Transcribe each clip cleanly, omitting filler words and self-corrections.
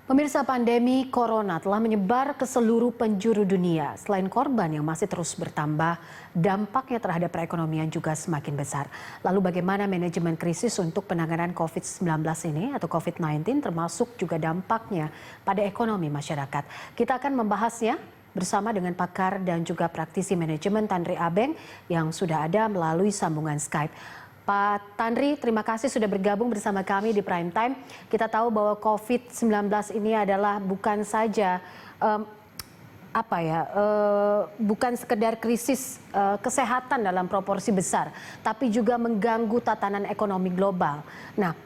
Pemirsa, pandemi corona telah menyebar ke seluruh penjuru dunia. Selain korban yang masih terus bertambah, dampaknya terhadap perekonomian juga semakin besar. Lalu bagaimana manajemen krisis untuk penanganan COVID-19 ini atau COVID-19 termasuk juga dampaknya pada ekonomi masyarakat. Kita akan membahasnya bersama dengan pakar dan juga praktisi manajemen Tanri Abeng yang sudah ada melalui sambungan Skype. Pak Tanri, terima kasih sudah bergabung bersama kami di Prime Time. Kita tahu bahwa COVID-19 ini adalah bukan saja bukan sekedar krisis kesehatan dalam proporsi besar, tapi juga mengganggu tatanan ekonomi global. Nah,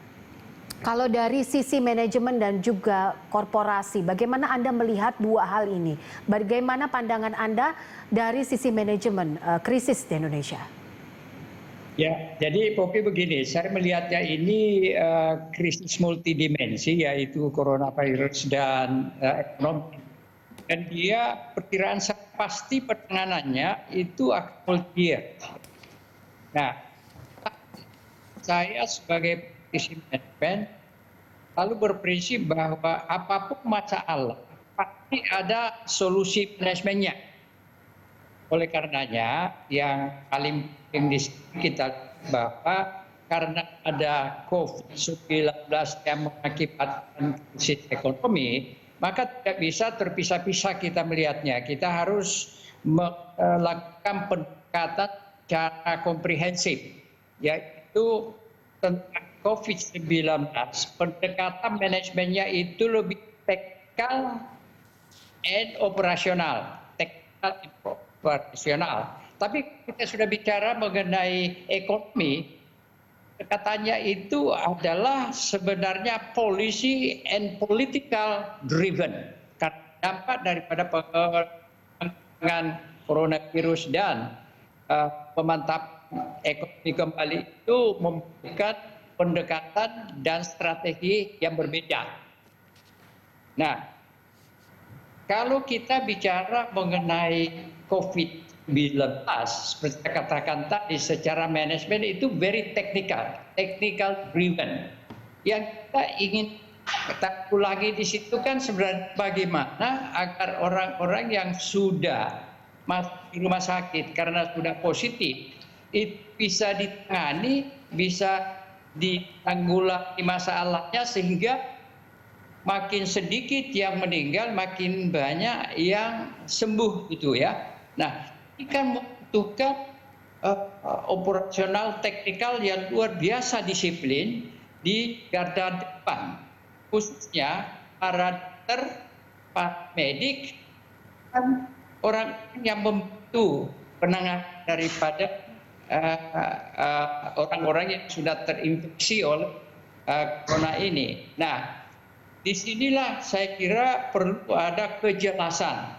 kalau dari sisi manajemen dan juga korporasi, bagaimana Anda melihat dua hal ini? Bagaimana pandangan Anda dari sisi manajemen krisis di Indonesia? Ya, jadi Popi begini, saya melihatnya ini krisis multidimensi, yaitu coronavirus dan ekonomi. Dan dia perkiraan saya pasti penanganannya itu akan multi-year. Nah, saya sebagai praktisi manajemen lalu berprinsip bahwa apapun masalah pasti ada solusi manajemennya. Oleh karenanya yang paling penting di sini kita bahwa karena ada COVID-19 yang mengakibatkan krisis ekonomi, maka tidak bisa terpisah-pisah kita melihatnya. Kita harus melakukan pendekatan secara komprehensif, yaitu tentang COVID-19. Pendekatan manajemennya itu lebih teknikal dan operasional. Tapi kita sudah bicara mengenai ekonomi, katanya itu adalah sebenarnya policy and political driven. Karena dampak daripada penanganan coronavirus dan pemantapan ekonomi kembali itu membutuhkan pendekatan dan strategi yang berbeda. Nah, kalau kita bicara mengenai COVID-19, seperti saya katakan tadi, secara manajemen itu very technical driven. Yang kita ingin kita ulangi di situ kan sebenarnya bagaimana agar orang-orang yang sudah masuk di rumah sakit karena sudah positif itu bisa ditangani, bisa ditanggulangi masalahnya sehingga makin sedikit yang meninggal, makin banyak yang sembuh gitu ya. Nah, ini kan membutuhkan operasional teknikal yang luar biasa disiplin di garda depan. Khususnya para dokter, para medik, dan orang yang membantu penanganan daripada orang-orang yang sudah terinfeksi oleh corona ini. Nah, disinilah saya kira perlu ada kejelasan.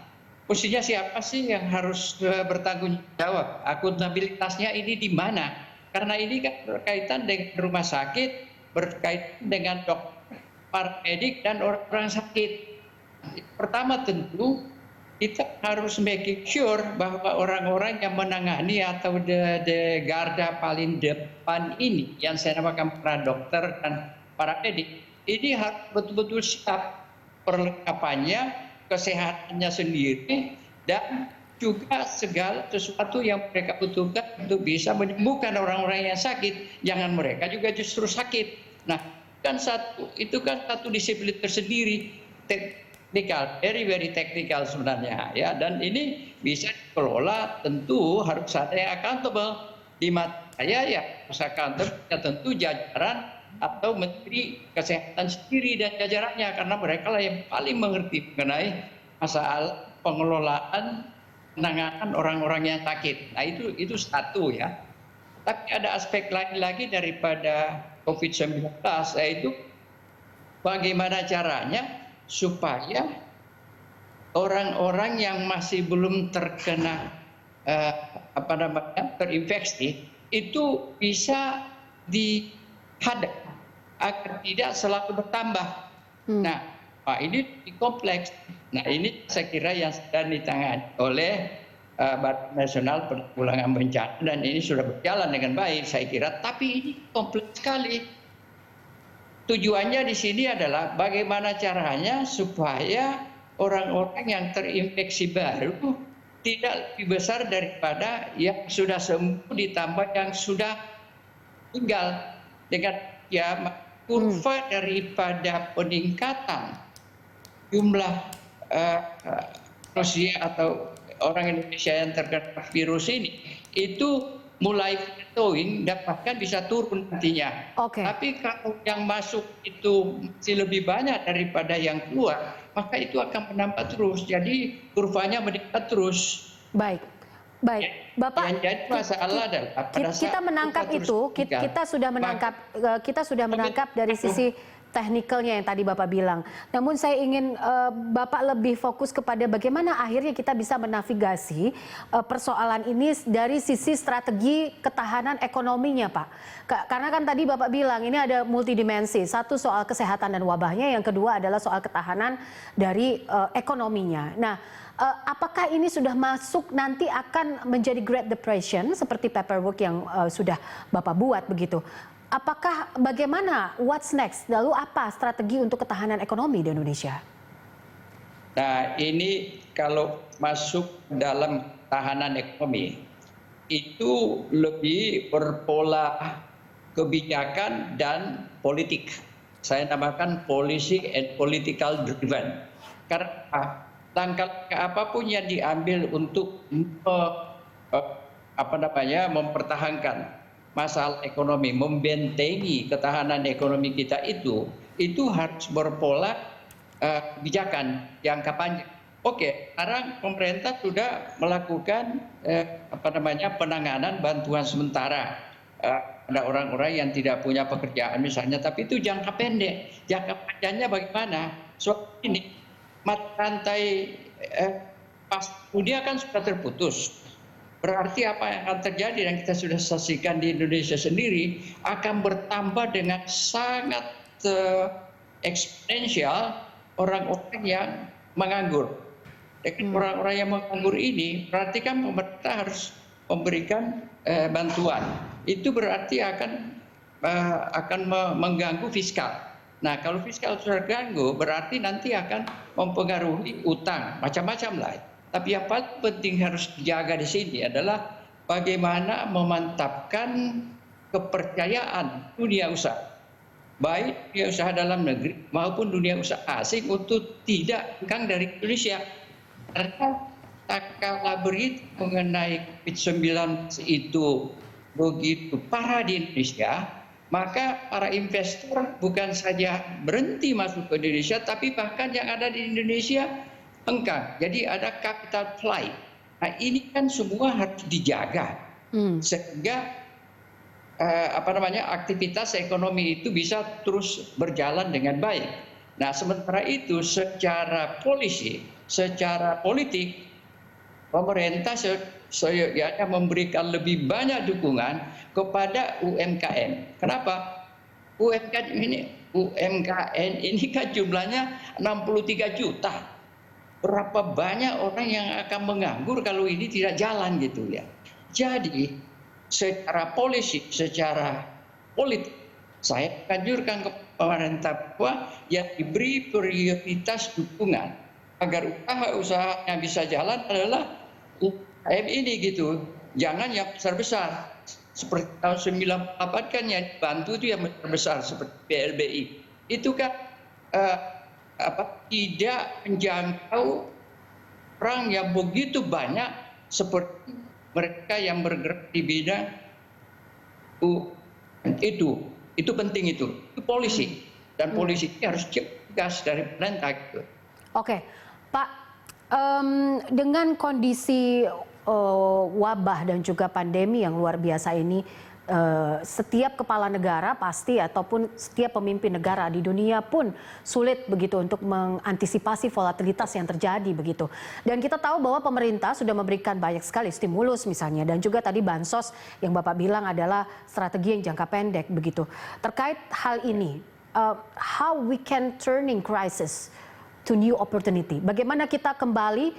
Mestinya siapa sih yang harus bertanggung jawab? Akuntabilitasnya ini di mana? Karena ini kan berkaitan dengan rumah sakit, berkaitan dengan dokter, para medik, dan orang sakit. Pertama tentu kita harus making sure bahwa orang-orang yang menangani atau the garda paling depan ini, yang saya namakan para dokter dan para medik, ini harus betul-betul siap perlengkapannya, kesehatannya sendiri, dan juga segala sesuatu yang mereka butuhkan untuk bisa menyembuhkan orang-orang yang sakit. Jangan mereka juga justru sakit. Nah, itu kan satu disiplin tersendiri, teknikal, very technical sebenarnya ya. Dan ini bisa dikelola, tentu harus ada yang accountable. Di mata saya ya harus accountable ya tentu jajaran atau Menteri Kesehatan sendiri dan jajarannya, karena mereka lah yang paling mengerti mengenai masalah pengelolaan penanganan orang-orang yang sakit. Nah, itu satu ya. Tapi ada aspek lain lagi daripada COVID-19, yaitu bagaimana caranya supaya orang-orang yang masih belum terkena terinfeksi itu bisa dihadap agar tidak selalu bertambah. Nah, ini kompleks. Nah, ini saya kira yang sedang ditangani oleh Badan Nasional Penanggulangan Bencana, dan ini sudah berjalan dengan baik saya kira. Tapi ini kompleks sekali. tujuannya di sini adalah bagaimana caranya supaya orang-orang yang terinfeksi baru tidak lebih besar daripada yang sudah sembuh ditambah yang sudah tinggal. Dengan ya kurva daripada peningkatan jumlah manusia atau orang Indonesia yang terkena virus ini itu mulai plateauing dan bahkan bisa turun nantinya. Oke. Tapi kalau yang masuk itu masih lebih banyak daripada yang keluar, maka itu akan menambah terus. Jadi kurvanya meningkat terus. Baik, baik, Bapak. Yang jadi masalah adalah pada saat Kita menangkap itu, kita sudah menangkap dari sisi teknikalnya yang tadi Bapak bilang. Namun saya ingin Bapak lebih fokus kepada bagaimana akhirnya kita bisa menavigasi persoalan ini dari sisi strategi ketahanan ekonominya, Pak. Karena kan tadi Bapak bilang ini ada multidimensi. Satu soal kesehatan dan wabahnya, yang kedua adalah soal ketahanan dari ekonominya. Nah, apakah ini sudah masuk nanti akan menjadi Great Depression seperti paperwork yang sudah Bapak buat begitu? Apakah bagaimana, what's next? Lalu apa strategi untuk ketahanan ekonomi di Indonesia? Nah, ini kalau masuk dalam tahanan ekonomi, itu lebih berpola kebijakan dan politik. Saya namakan policy and political driven. Karena langkah apapun yang diambil untuk mempertahankan masalah ekonomi, membentengi ketahanan ekonomi kita itu harus berpola kebijakan jangka panjang. Oke, sekarang pemerintah sudah melakukan penanganan bantuan sementara pada orang-orang yang tidak punya pekerjaan misalnya, tapi itu jangka pendek. Jangka panjangnya bagaimana? Soal ini mata rantai pas dunia kan sudah terputus. Berarti apa yang akan terjadi dan kita sudah saksikan di Indonesia sendiri akan bertambah dengan sangat eksponensial orang-orang yang menganggur. Dengan orang-orang yang menganggur ini berarti kan pemerintah harus memberikan bantuan. Itu berarti akan mengganggu fiskal. Nah, kalau fiskal terganggu berarti nanti akan mempengaruhi utang macam-macam lah. Tapi yang paling penting harus dijaga di sini adalah bagaimana memantapkan kepercayaan dunia usaha, baik dunia usaha dalam negeri maupun dunia usaha asing untuk tidak hengkang dari Indonesia. Karena tak kala berita mengenai COVID-19 itu begitu parah di Indonesia, maka para investor bukan saja berhenti masuk ke Indonesia, tapi bahkan yang ada di Indonesia hengkang. Jadi ada capital flight. Nah, ini kan semua harus dijaga sehingga aktivitas ekonomi itu bisa terus berjalan dengan baik. Nah, sementara itu secara politik pemerintah seyogyanya memberikan lebih banyak dukungan kepada UMKM. Kenapa? UMKM ini kan jumlahnya 63 juta. Berapa banyak orang yang akan menganggur kalau ini tidak jalan gitu ya. Jadi secara politik, saya anjurkan ke pemerintah bahwa yang diberi prioritas dukungan agar usaha yang bisa jalan adalah UMKM ini gitu. Jangan yang besar-besar. Seperti tahun 98 kan yang dibantu itu yang besar seperti BLBI. Itu kan tidak menjangkau orang yang begitu banyak seperti mereka yang bergerak di bidang itu penting itu polisi dan polisi harus tegas dari pemerintah gitu. Oke, Pak, dengan kondisi wabah dan juga pandemi yang luar biasa ini, setiap kepala negara pasti ataupun setiap pemimpin negara di dunia pun sulit begitu untuk mengantisipasi volatilitas yang terjadi begitu. Dan kita tahu bahwa pemerintah sudah memberikan banyak sekali stimulus misalnya, dan juga tadi bansos yang Bapak bilang adalah strategi yang jangka pendek begitu. Terkait hal ini, how we can turning crisis to new opportunity. Bagaimana kita kembali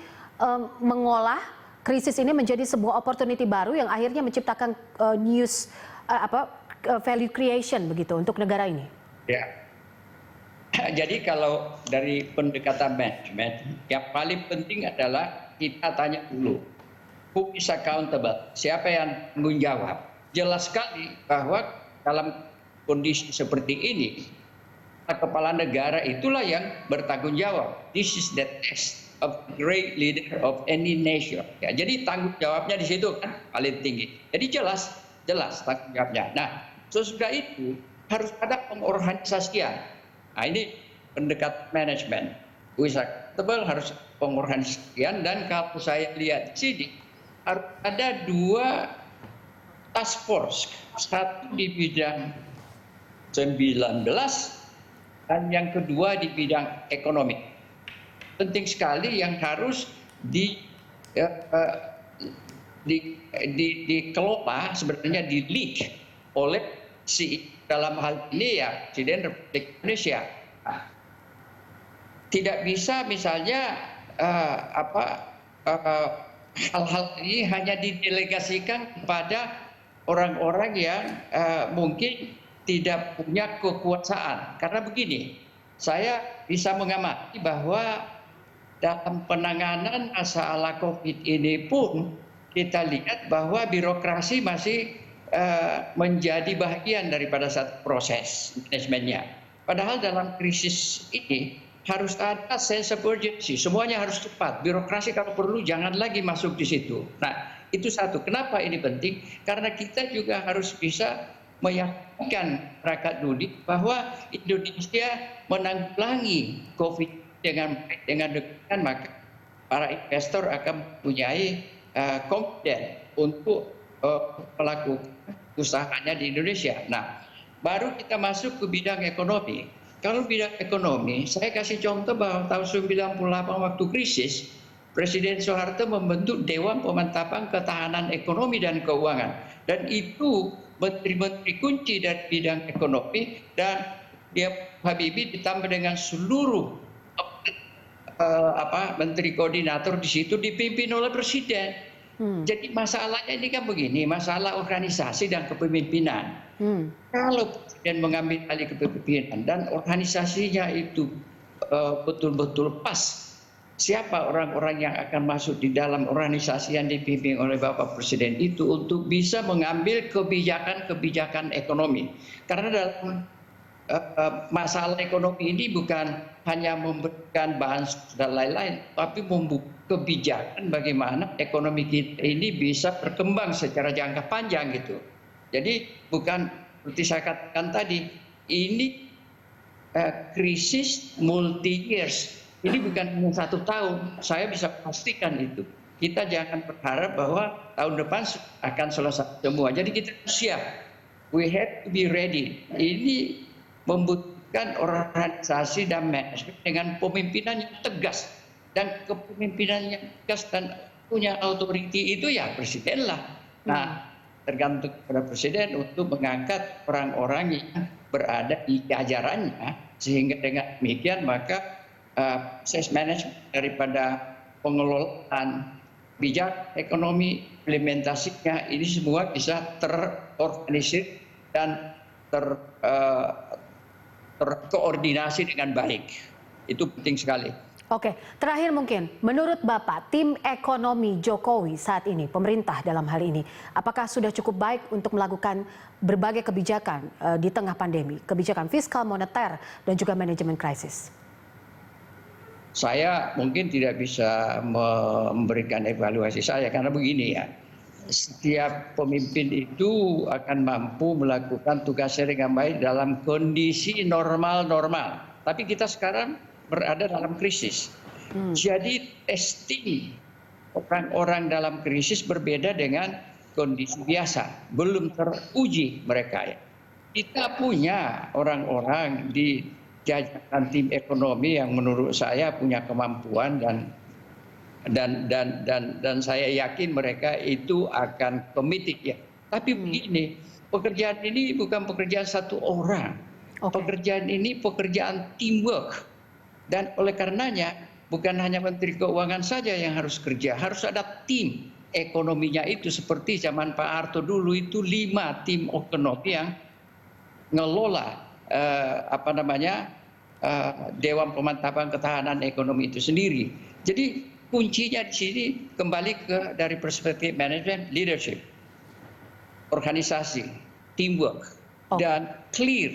mengolah krisis ini menjadi sebuah opportunity baru yang akhirnya menciptakan value creation begitu untuk negara ini. Ya, Jadi kalau dari pendekatan manajemen, yang paling penting adalah kita tanya dulu, who is accountable? Siapa yang tanggung jawab? Jelas sekali bahwa dalam kondisi seperti ini, kepala negara itulah yang bertanggung jawab. This is the test of great leader of any nation. Ya, jadi tanggung jawabnya di situ kan paling tinggi. Jadi jelas tanggung jawabnya. Nah, sesudah itu harus ada pengorganisasian. Nah, ini pendekatan manajemen. Who is accountable, harus pengorganisasian, dan kalau saya lihat di sini harus ada 2 task force, satu di bidang 19 dan yang kedua di bidang ekonomi. Penting sekali yang harus dikelola, sebenarnya di lead oleh dalam hal ini ya Presiden Republik Indonesia. Tidak bisa misalnya hal-hal ini hanya didelegasikan kepada orang-orang yang mungkin tidak punya kekuasaan. Karena begini, saya bisa mengamati bahwa dalam penanganan masalah COVID ini pun kita lihat bahwa birokrasi masih menjadi bagian daripada satu proses manajemennya. Padahal dalam krisis ini harus ada sense of urgency, semuanya harus cepat. Birokrasi kalau perlu jangan lagi masuk di situ. Nah, itu satu. Kenapa ini penting? Karena kita juga harus bisa meyakinkan masyarakat dunia bahwa Indonesia menanggulangi COVID dengan demikian maka para investor akan mempunyai confidence untuk melakukan usahanya di Indonesia. Nah, baru kita masuk ke bidang ekonomi. Kalau bidang ekonomi, saya kasih contoh bahwa tahun 98 waktu krisis, Presiden Soeharto membentuk Dewan Pemantapan Ketahanan Ekonomi dan Keuangan. Dan itu menteri-menteri kunci dari bidang ekonomi, dan dia Habibie ditambah dengan seluruh menteri koordinator di situ dipimpin oleh Presiden. Jadi masalahnya ini kan begini, masalah organisasi dan kepemimpinan. Kalau Presiden mengambil alih kepemimpinan dan organisasinya itu betul-betul pas, siapa orang-orang yang akan masuk di dalam organisasi yang dipimpin oleh Bapak Presiden itu untuk bisa mengambil kebijakan-kebijakan ekonomi. Karena dalam masalah ekonomi ini bukan hanya memberikan bahan dan lain-lain, tapi membuka kebijakan bagaimana ekonomi kita ini bisa berkembang secara jangka panjang gitu. Jadi bukan seperti saya katakan tadi, ini krisis multi years. Ini bukan hanya 1 tahun, saya bisa pastikan itu. Kita jangan berharap bahwa tahun depan akan selesai semua. Jadi kita siap. We have to be ready. Ini membutuhkan organisasi dan manajemen dengan pemimpinan yang tegas. Dan kepemimpinan yang tegas dan punya authority itu ya Presiden lah. Nah, tergantung pada Presiden untuk mengangkat orang-orang yang berada di jajarannya, sehingga dengan demikian maka proses manajemen daripada pengelolaan bijak ekonomi, implementasinya ini semua bisa terorganisir dan terkoordinasi dengan baik. Itu penting sekali. Oke, terakhir mungkin, menurut Bapak, tim ekonomi Jokowi saat ini, pemerintah dalam hal ini, apakah sudah cukup baik untuk melakukan berbagai kebijakan di tengah pandemi, kebijakan fiskal, moneter, dan juga manajemen krisis? Saya mungkin tidak bisa memberikan evaluasi saya, karena begini ya, setiap pemimpin itu akan mampu melakukan tugasnya dengan baik dalam kondisi normal-normal. Tapi kita sekarang berada dalam krisis. Jadi testing orang-orang dalam krisis berbeda dengan kondisi biasa. Belum teruji mereka ya. Kita punya orang-orang di jajaran tim ekonomi yang menurut saya punya kemampuan dan saya yakin mereka itu akan komited ya. Tapi begini, pekerjaan ini bukan pekerjaan satu orang. Pekerjaan ini pekerjaan teamwork. Dan oleh karenanya bukan hanya Menteri Keuangan saja yang harus kerja, harus ada tim ekonominya itu seperti zaman Pak Harto dulu itu 5 tim ekonomi yang ngelola Dewan Pemantapan Ketahanan Ekonomi itu sendiri. Jadi kuncinya di sini kembali dari perspektif manajemen, leadership, organisasi, teamwork, dan clear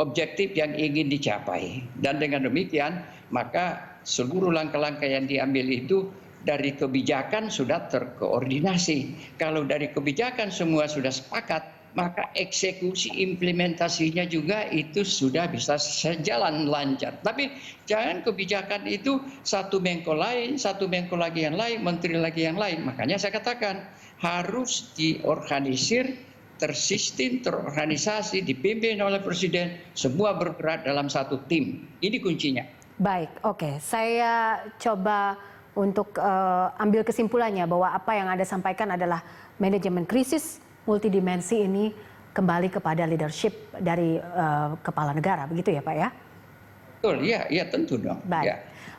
objektif yang ingin dicapai. Dan dengan demikian maka seluruh langkah-langkah yang diambil itu dari kebijakan sudah terkoordinasi. Kalau dari kebijakan semua sudah sepakat, maka eksekusi implementasinya juga itu sudah bisa sejalan lancar. Tapi jangan kebijakan itu satu Menko lain, satu Menko lagi yang lain, menteri lagi yang lain. Makanya saya katakan harus diorganisir, tersistem, terorganisasi, dipimpin oleh presiden, semua bergerak dalam satu tim. Ini kuncinya. Baik, oke. Saya coba untuk ambil kesimpulannya bahwa apa yang Anda sampaikan adalah manajemen krisis multidimensi ini kembali kepada leadership dari kepala negara, begitu ya Pak ya? Betul, ya tentu dong. Baik. Ya.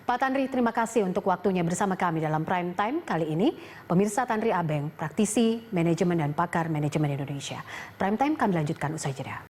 Pak Tanri, terima kasih untuk waktunya bersama kami dalam Prime Time kali ini. Pemirsa, Tanri Abeng, praktisi manajemen dan pakar manajemen Indonesia. Prime Time kami lanjutkan usai jeda.